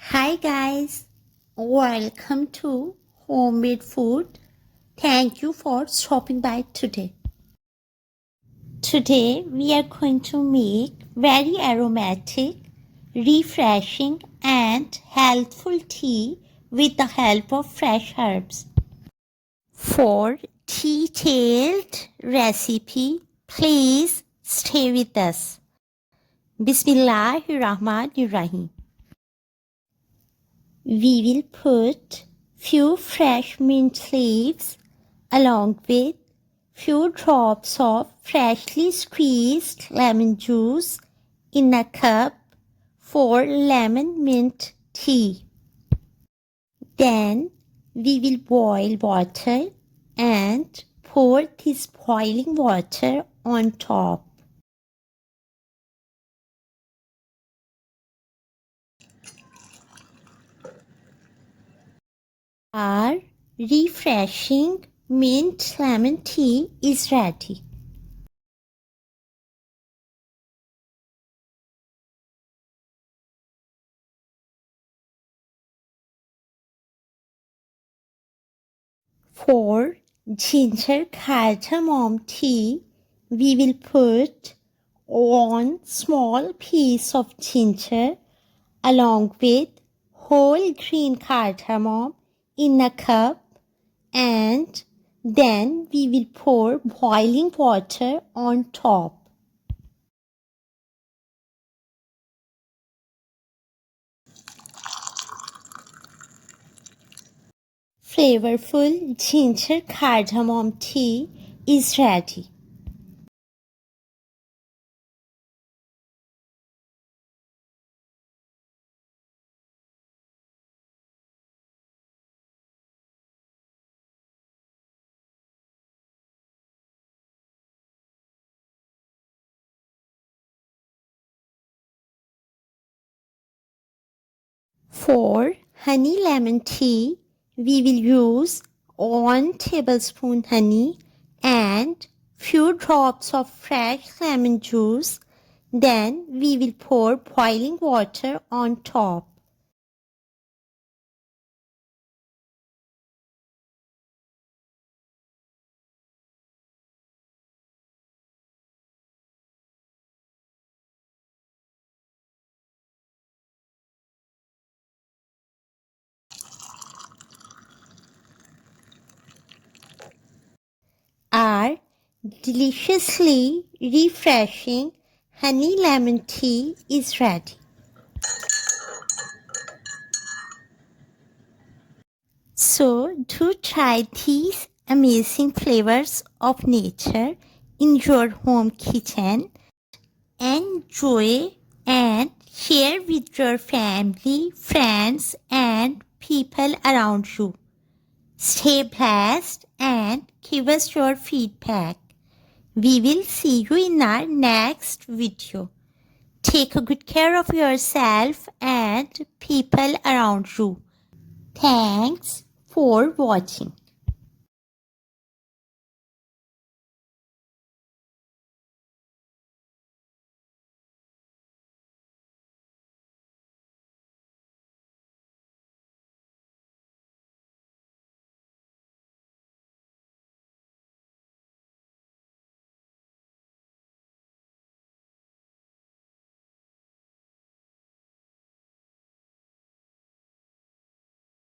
Hi guys, welcome to Homemade Food. Thank you for stopping by today. Today we are going to make very aromatic, refreshing and healthful tea with the help of fresh herbs. For detailed recipe, please stay with us. Bismillahirrahmanirrahim. We will put few fresh mint leaves along with few drops of freshly squeezed lemon juice in a cup for lemon mint tea. Then we will boil water and pour this boiling water on top. Our refreshing mint lemon tea is ready. For ginger cardamom tea, we will put 1 small piece of ginger along with whole green cardamom in a cup, and then we will pour boiling water on top. Flavorful ginger cardamom tea is ready. For honey lemon tea, we will use 1 tablespoon honey and few drops of fresh lemon juice. Then we will pour boiling water on top. Our deliciously refreshing honey lemon tea is ready. So do try these amazing flavors of nature in your home kitchen. Enjoy and share with your family, friends and people around you. Stay blessed and give us your feedback. We will see you in our next video. Take good care of yourself and people around you. Thanks for watching.